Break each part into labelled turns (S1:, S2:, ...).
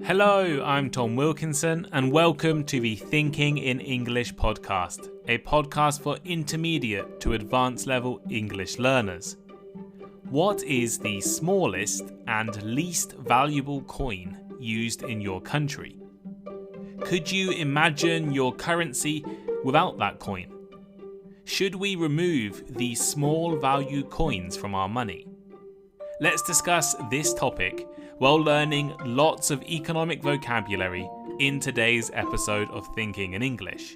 S1: Hello, I'm Tom Wilkinson, and welcome to the Thinking in English podcast, a podcast for intermediate to advanced level English learners. What is the smallest and least valuable coin used in your country? Could you imagine your currency without that coin? Should we remove the small value coins from our money? Let's discuss this topic while learning lots of economic vocabulary in today's episode of Thinking in English.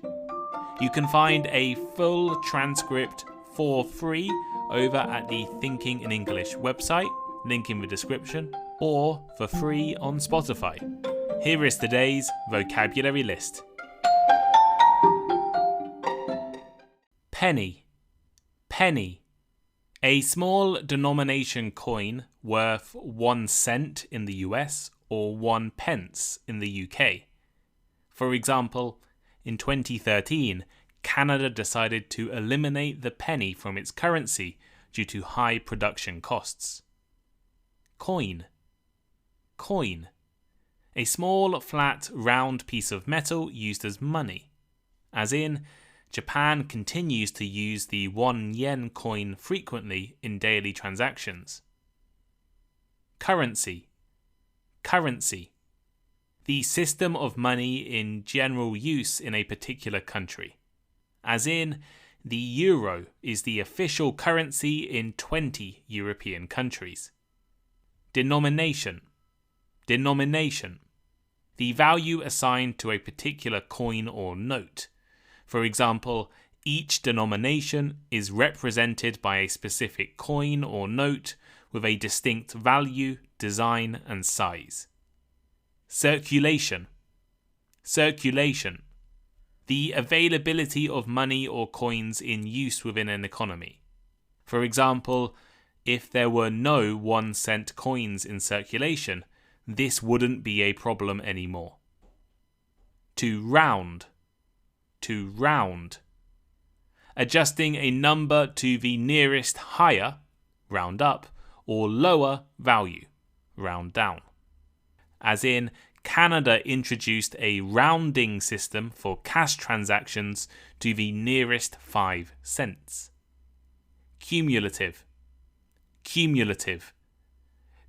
S1: You can find a full transcript for free over at the Thinking in English website, link in the description, or for free on Spotify. Here is today's vocabulary list. Penny. Penny. A small denomination coin worth 1 cent in the US or 1 pence in the UK. For example, in 2013, Canada decided to eliminate the penny from its currency due to high production costs. Coin. Coin. A small, flat, round piece of metal used as money. As in, Japan continues to use the 1 yen coin frequently in daily transactions. Currency. Currency. The system of money in general use in a particular country. As in, the euro is the official currency in 20 European countries. Denomination. Denomination. The value assigned to a particular coin or note. For example, each denomination is represented by a specific coin or note with a distinct value, design, and size. Circulation. Circulation. The availability of money or coins in use within an economy. For example, if there were no 1 cent coins in circulation, this wouldn't be a problem anymore. To round. To round. Adjusting a number to the nearest higher, round up, or lower value, round down. As in, Canada introduced a rounding system for cash transactions to the nearest 5 cents. Cumulative. Cumulative.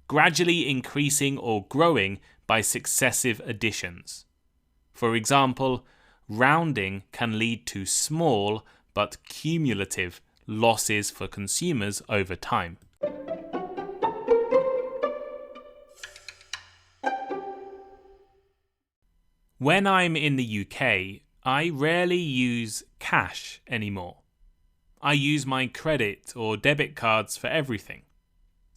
S1: Gradually increasing or growing by successive additions. For example, rounding can lead to small but cumulative losses for consumers over time. When I'm in the UK, I rarely use cash anymore. I use my credit or debit cards for everything.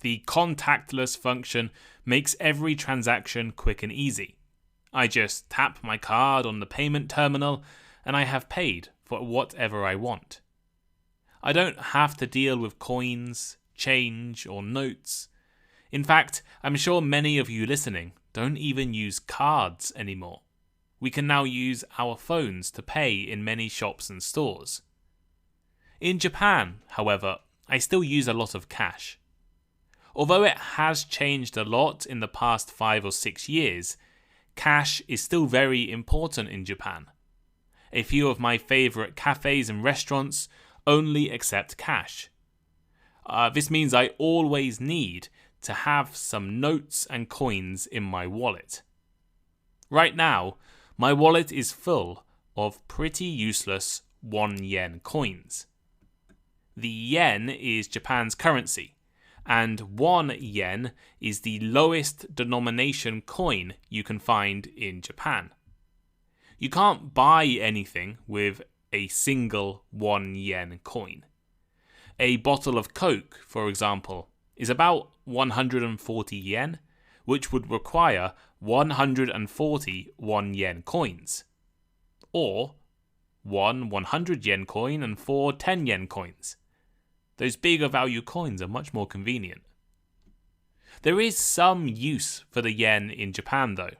S1: The contactless function makes every transaction quick and easy. I just tap my card on the payment terminal and I have paid for whatever I want. I don't have to deal with coins, change, or notes. In fact, I'm sure many of you listening don't even use cards anymore. We can now use our phones to pay in many shops and stores. In Japan, however, I still use a lot of cash. Although it has changed a lot in the past 5 or 6 years, cash is still very important in Japan. A few of my favourite cafes and restaurants only accept cash. This means I always need to have some notes and coins in my wallet. Right now, my wallet is full of pretty useless 1 yen coins. The yen is Japan's currency, and 1 yen is the lowest denomination coin you can find in Japan. You can't buy anything with a single 1 yen coin. A bottle of Coke, for example, is about 140 yen, which would require 140 1 yen coins. Or 1 100 yen coin and 4 10 yen coins. Those bigger value coins are much more convenient. There is some use for the yen in Japan though.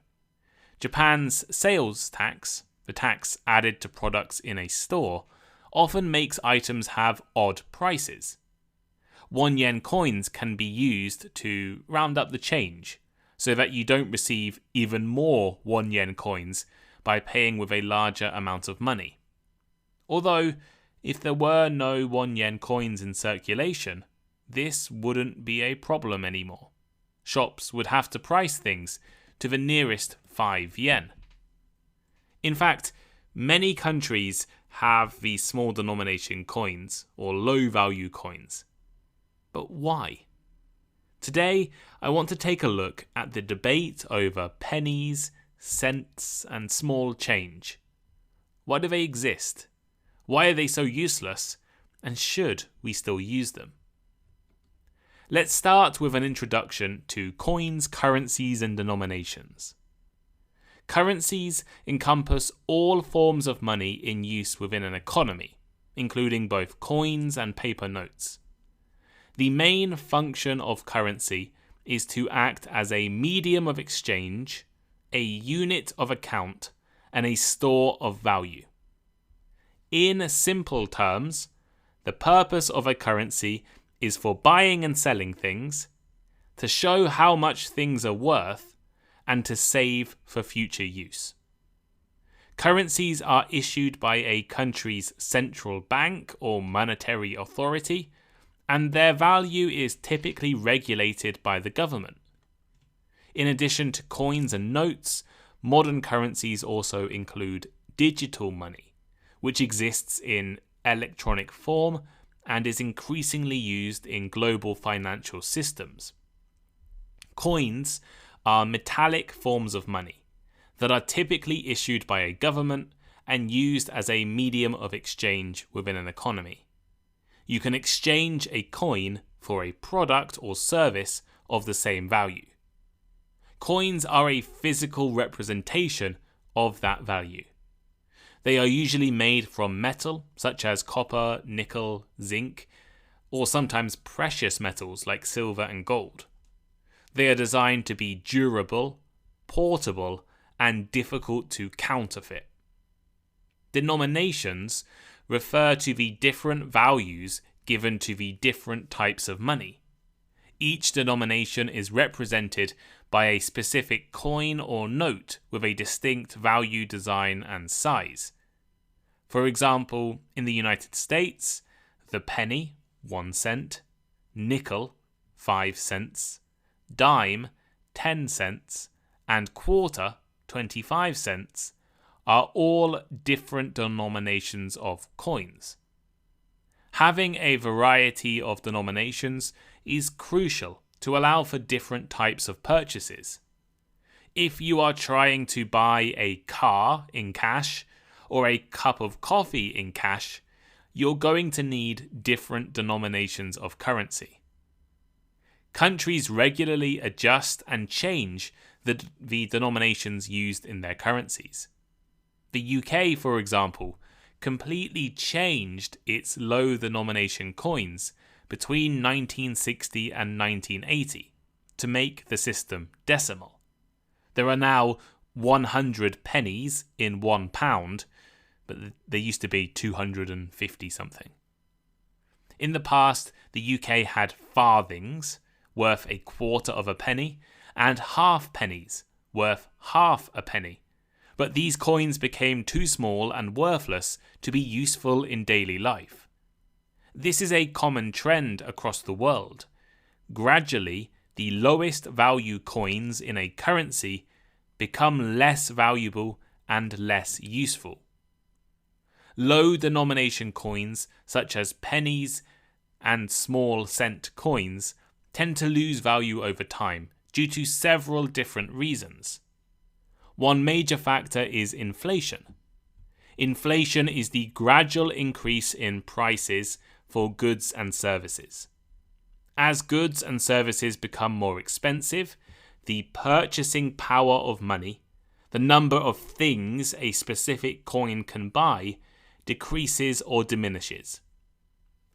S1: Japan's sales tax, the tax added to products in a store, often makes items have odd prices. 1 yen coins can be used to round up the change, so that you don't receive even more 1 yen coins by paying with a larger amount of money. Although, if there were no 1 yen coins in circulation, this wouldn't be a problem anymore. Shops would have to price things to the nearest 5 yen. In fact, many countries have these small denomination coins or low value coins. But why? Today, I want to take a look at the debate over pennies, cents, and small change. Why do they exist? Why are they so useless? And should we still use them? Let's start with an introduction to coins, currencies, and denominations. Currencies encompass all forms of money in use within an economy, including both coins and paper notes. The main function of currency is to act as a medium of exchange, a unit of account, and a store of value. In simple terms, the purpose of a currency is for buying and selling things, to show how much things are worth, and to save for future use. Currencies are issued by a country's central bank or monetary authority, and their value is typically regulated by the government. In addition to coins and notes, modern currencies also include digital money, which exists in electronic form and is increasingly used in global financial systems. Coins are metallic forms of money that are typically issued by a government and used as a medium of exchange within an economy. You can exchange a coin for a product or service of the same value. Coins are a physical representation of that value. They are usually made from metal, such as copper, nickel, zinc, or sometimes precious metals like silver and gold. They are designed to be durable, portable, and difficult to counterfeit. Denominations refer to the different values given to the different types of money. Each denomination is represented by a specific coin or note with a distinct value, design, and size. For example, in the United States, the penny, 1 cent, nickel, 5 cents, dime, 10 cents, and quarter, 25 cents, are all different denominations of coins. Having a variety of denominations is crucial to allow for different types of purchases. If you are trying to buy a car in cash or a cup of coffee in cash, you're going to need different denominations of currency. Countries regularly adjust and change the denominations used in their currencies. The UK, for example, completely changed its low denomination coins between 1960 and 1980 to make the system decimal. There are now 100 pennies in £1, but there used to be 250 something. In the past, the UK had farthings, worth a quarter of a penny, and half pennies, worth half a penny. But these coins became too small and worthless to be useful in daily life. This is a common trend across the world. Gradually, the lowest value coins in a currency become less valuable and less useful. Low denomination coins, such as pennies and small cent coins, tend to lose value over time due to several different reasons. One major factor is inflation. Inflation is the gradual increase in prices for goods and services. As goods and services become more expensive, the purchasing power of money, the number of things a specific coin can buy, decreases or diminishes.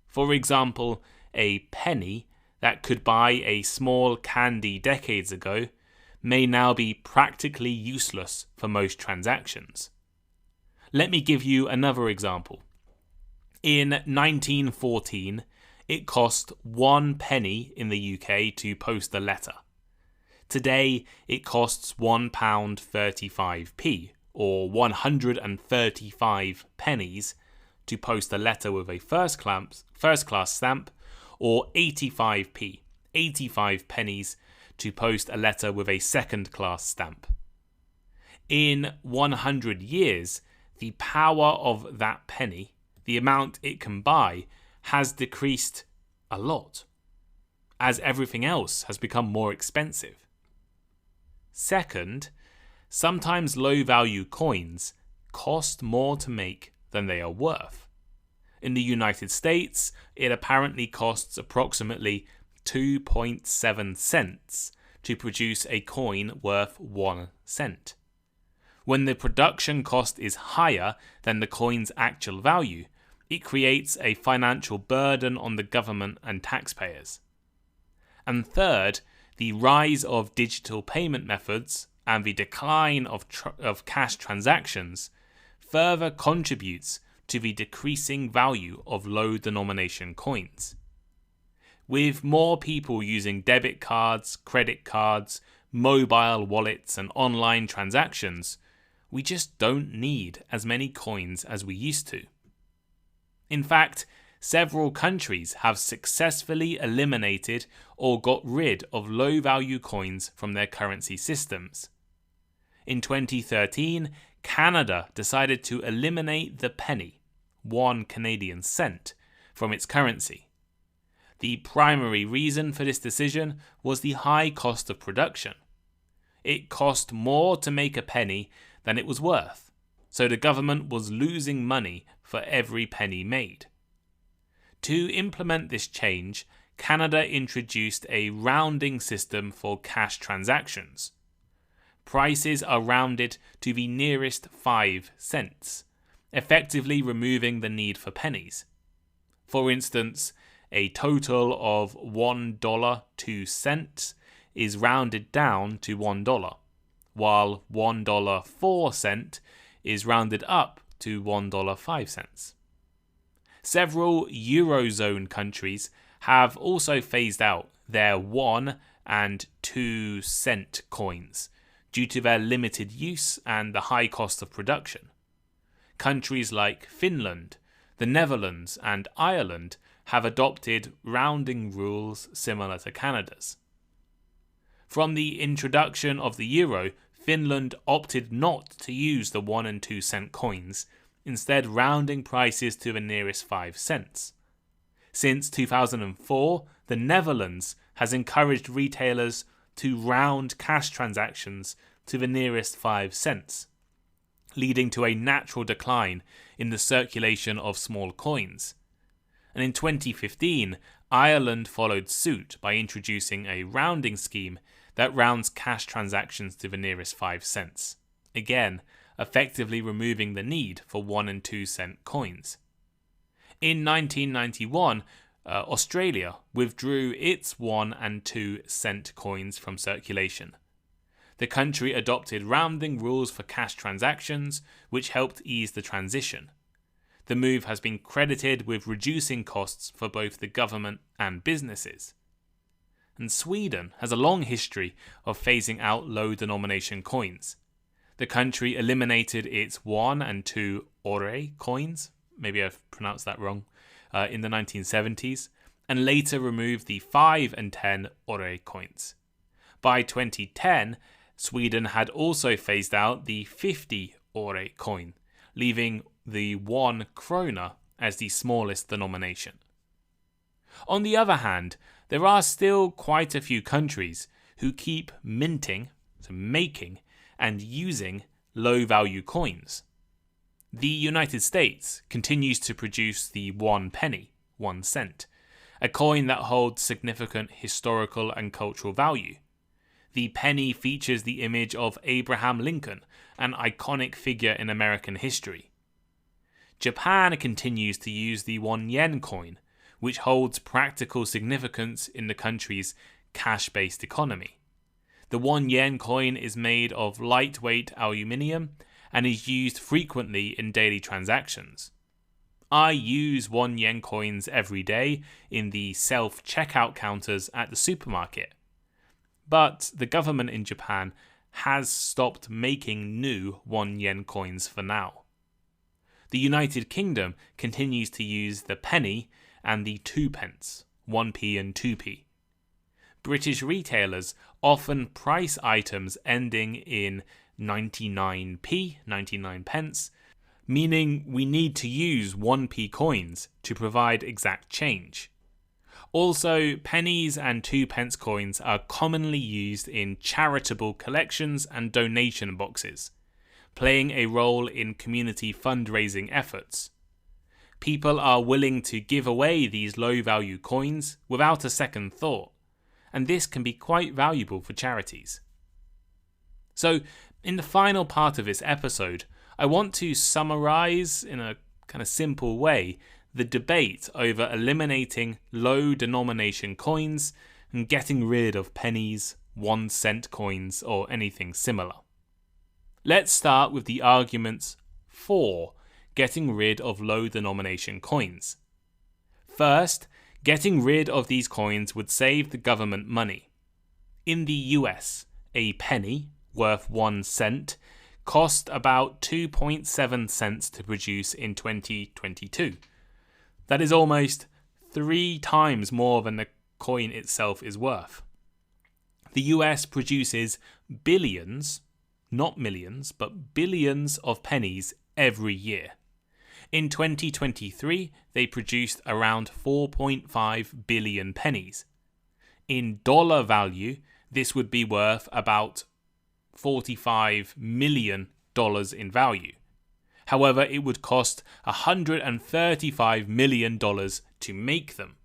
S1: For example, a penny that could buy a small candy decades ago may now be practically useless for most transactions. Let me give you another example. In 1914, it cost 1 penny in the UK to post a letter. Today, it costs £1.35p, or 135 pennies, to post a letter with a first class stamp, or 85p, 85 pennies, to post a letter with a second class stamp. In 100 years, the power of that penny, the amount it can buy, has decreased a lot, as everything else has become more expensive. Second, sometimes low-value coins cost more to make than they are worth. In the United States, it apparently costs approximately 2.7 cents to produce a coin worth 1 cent. When the production cost is higher than the coin's actual value, it creates a financial burden on the government and taxpayers. And third, the rise of digital payment methods and the decline of cash transactions further contributes to the decreasing value of low-denomination coins. With more people using debit cards, credit cards, mobile wallets, and online transactions, we just don't need as many coins as we used to. In fact, several countries have successfully eliminated or got rid of low-value coins from their currency systems. In 2013, Canada decided to eliminate the penny, 1 Canadian cent, from its currency. The primary reason for this decision was the high cost of production. It cost more to make a penny than it was worth, so the government was losing money for every penny made. To implement this change, Canada introduced a rounding system for cash transactions. Prices are rounded to the nearest 5 cents, effectively removing the need for pennies. For instance, a total of $1.02 is rounded down to $1, while $1.04 is rounded up to $1.05. Several Eurozone countries have also phased out their 1 and 2 cent coins due to their limited use and the high cost of production. Countries like Finland, the Netherlands, and Ireland have adopted rounding rules similar to Canada's. From the introduction of the euro, Finland opted not to use the 1 and 2 cent coins, instead rounding prices to the nearest 5 cents. Since 2004, the Netherlands has encouraged retailers to round cash transactions to the nearest 5 cents, leading to a natural decline in the circulation of small coins. And in 2015, Ireland followed suit by introducing a rounding scheme that rounds cash transactions to the nearest 5 cents. Again, effectively removing the need for 1 and 2 cent coins. In 1991, Australia withdrew its 1 and 2 cent coins from circulation. The country adopted rounding rules for cash transactions, which helped ease the transition. The move has been credited with reducing costs for both the government and businesses. And Sweden has a long history of phasing out low-denomination coins. The country eliminated its 1 and 2 ore coins, maybe I've pronounced that wrong, in the 1970s, and later removed the 5 and 10 ore coins. By 2010, Sweden had also phased out the 50 ore coin, leaving the 1 krona as the smallest denomination. On the other hand, there are still quite a few countries who keep minting, so making, and using low-value coins. The United States continues to produce the 1 penny, 1 cent, a coin that holds significant historical and cultural value. The penny features the image of Abraham Lincoln, an iconic figure in American history. Japan continues to use the 1 yen coin, which holds practical significance in the country's cash-based economy. The 1 yen coin is made of lightweight aluminium and is used frequently in daily transactions. I use 1 yen coins every day in the self-checkout counters at the supermarket. but the government in Japan has stopped making new 1 yen coins for now. The United Kingdom continues to use the penny and the 2 pence, 1p and 2p. British retailers often price items ending in 99p, 99 pence, meaning we need to use 1p coins to provide exact change. Also, pennies and 2 pence coins are commonly used in charitable collections and donation boxes, playing a role in community fundraising efforts. People are willing to give away these low-value coins without a second thought, and this can be quite valuable for charities. So, in the final part of this episode, I want to summarize in a kind of simple way the debate over eliminating low denomination coins and getting rid of pennies, 1-cent coins, or anything similar. Let's start with the arguments for getting rid of low denomination coins. First, getting rid of these coins would save the government money. In the US, a penny, worth 1 cent, cost about 2.7 cents to produce in 2022. That is almost 3 times more than the coin itself is worth. The US produces billions, not millions, but billions of pennies every year. In 2023, they produced around 4.5 billion pennies. In dollar value, this would be worth about $45 million in value. However, it would cost $135 million to make them.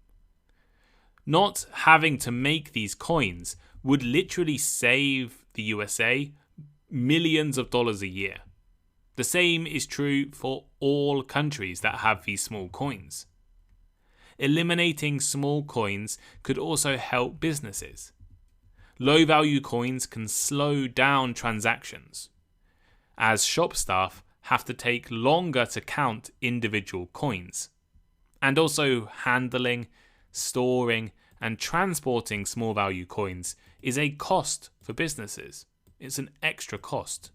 S1: Not having to make these coins would literally save the USA millions of dollars a year. The same is true for all countries that have these small coins. Eliminating small coins could also help businesses. Low-value coins can slow down transactions, as shop staff have to take longer to count individual coins. And also handling, storing, and transporting small-value coins is a cost for businesses. It's an extra cost.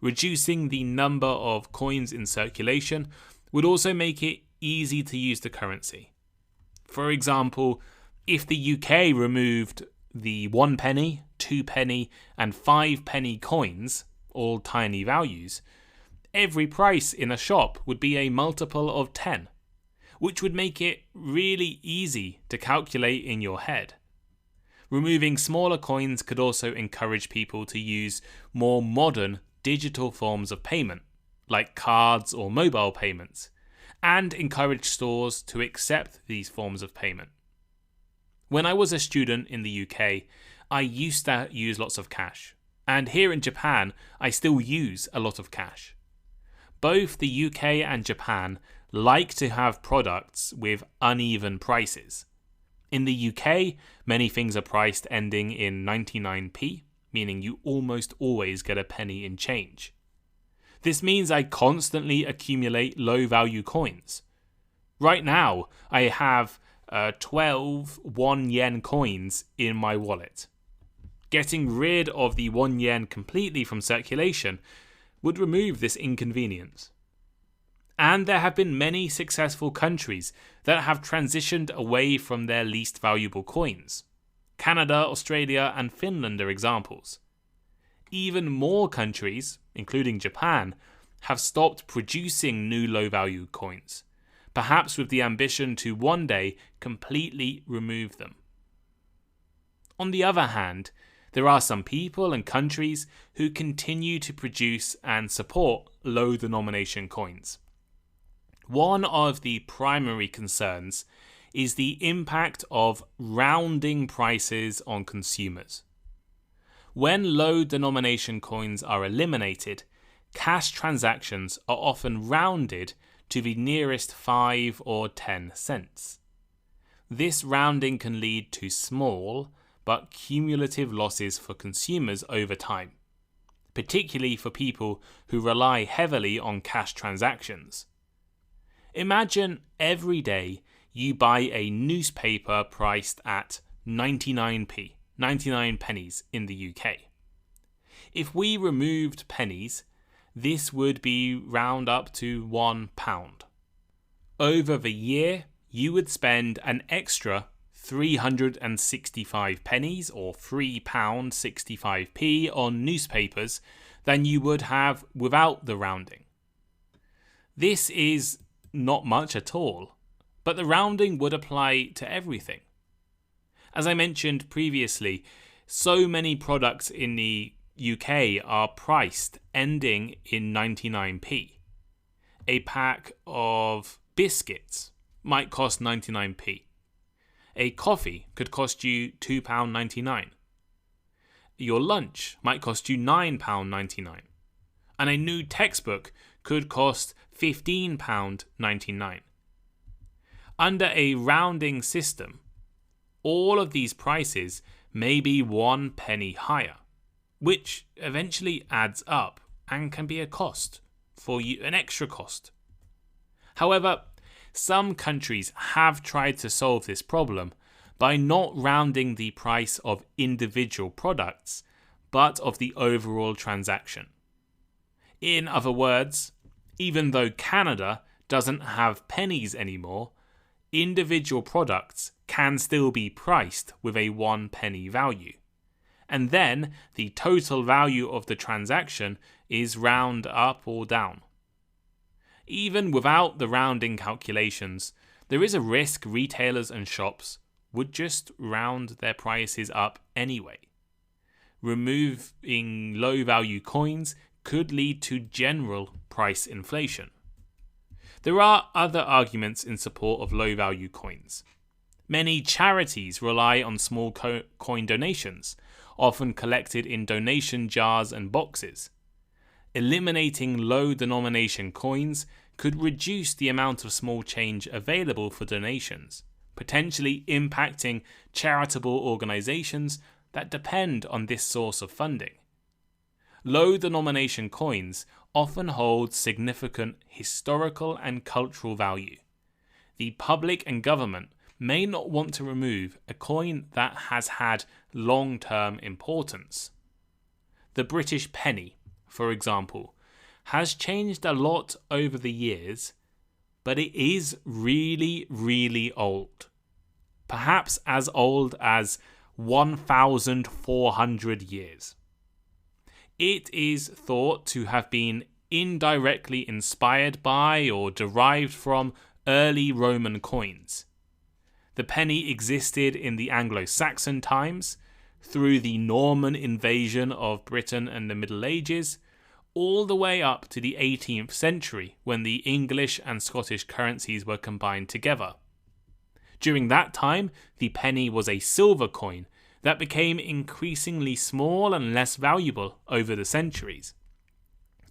S1: Reducing the number of coins in circulation would also make it easy to use the currency. For example, if the UK removed the 1 penny, 2 penny, and 5 penny coins, all tiny values, every price in a shop would be a multiple of 10, which would make it really easy to calculate in your head. Removing smaller coins could also encourage people to use more modern digital forms of payment, like cards or mobile payments, and encourage stores to accept these forms of payment. When I was a student in the UK, I used to use lots of cash, and here in Japan, I still use a lot of cash. Both the UK and Japan like to have products with uneven prices. In the UK, many things are priced ending in 99p, meaning you almost always get a penny in change. This means I constantly accumulate low-value coins. Right now, I have 12 1 yen coins in my wallet. Getting rid of the 1 yen completely from circulation would remove this inconvenience. And there have been many successful countries that have transitioned away from their least valuable coins. Canada, Australia, and Finland are examples. Even more countries, including Japan, have stopped producing new low-value coins, perhaps with the ambition to one day completely remove them. On the other hand, there are some people and countries who continue to produce and support low-denomination coins. One of the primary concerns is the impact of rounding prices on consumers. When low-denomination coins are eliminated, cash transactions are often rounded to the nearest 5 or 10 cents. This rounding can lead to small but cumulative losses for consumers over time, particularly for people who rely heavily on cash transactions. Imagine every day you buy a newspaper priced at 99p, 99 pennies in the UK. If we removed pennies, this would be round up to £1. Over the year, you would spend an extra 365 pennies or £3.65p on newspapers than you would have without the rounding. This is not much at all, but the rounding would apply to everything. As I mentioned previously, so many products in the UK are priced ending in 99p. A pack of biscuits might cost 99p. A coffee could cost you £2.99. Your lunch might cost you £9.99. And a new textbook could cost £15.99. Under a rounding system, all of these prices may be 1 penny higher, which eventually adds up and can be a cost for you, an extra cost. However, some countries have tried to solve this problem by not rounding the price of individual products, but of the overall transaction. In other words, even though Canada doesn't have pennies anymore, individual products can still be priced with a 1 penny value. And then the total value of the transaction is round up or down. Even without the rounding calculations, there is a risk retailers and shops would just round their prices up anyway. Removing low value coins could lead to general price inflation. There are other arguments in support of low value coins. Many charities rely on small coin donations, often collected in donation jars and boxes. Eliminating low denomination coins could reduce the amount of small change available for donations, potentially impacting charitable organizations that depend on this source of funding. Low denomination coins often hold significant historical and cultural value. The public and government may not want to remove a coin that has had long-term importance. The British penny, for example, has changed a lot over the years, but it is really, really old. Perhaps as old as 1,400 years. It is thought to have been indirectly inspired by or derived from early Roman coins. The penny existed in the Anglo-Saxon times, through the Norman invasion of Britain and the Middle Ages, all the way up to the 18th century when the English and Scottish currencies were combined together. During that time, the penny was a silver coin that became increasingly small and less valuable over the centuries.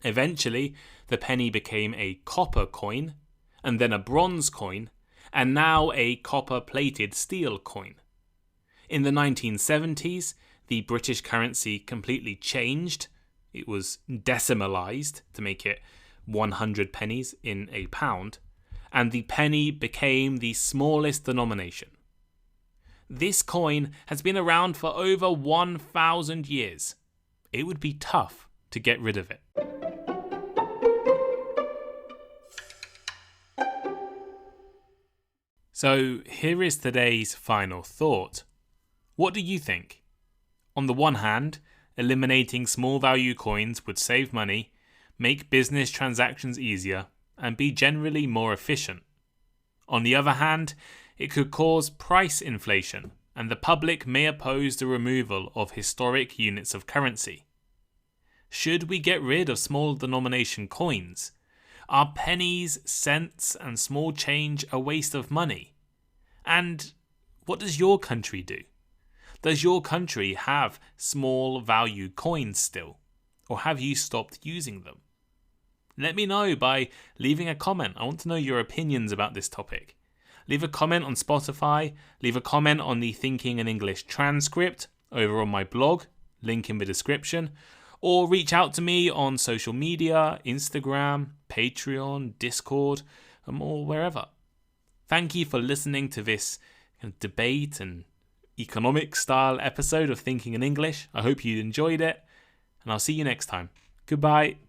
S1: Eventually, the penny became a copper coin, and then a bronze coin, and now a copper-plated steel coin. In the 1970s, the British currency completely changed. It was decimalised to make it 100 pennies in a pound, and the penny became the smallest denomination. This coin has been around for over 1,000 years. It would be tough to get rid of it. So here is today's final thought. What do you think? On the one hand, eliminating small value coins would save money, make business transactions easier, and be generally more efficient. On the other hand, it could cause price inflation, and the public may oppose the removal of historic units of currency. Should we get rid of small denomination coins? Are pennies, cents, and small change a waste of money? And what does your country do? Does your country have small value coins still? Or have you stopped using them? Let me know by leaving a comment. I want to know your opinions about this topic. Leave a comment on Spotify, leave a comment on the Thinking in English transcript over on my blog, link in the description, or reach out to me on social media, Instagram, Patreon, Discord, or wherever. Thank you for listening to this debate and economic style episode of Thinking in English. I hope you enjoyed it, and I'll see you next time. Goodbye.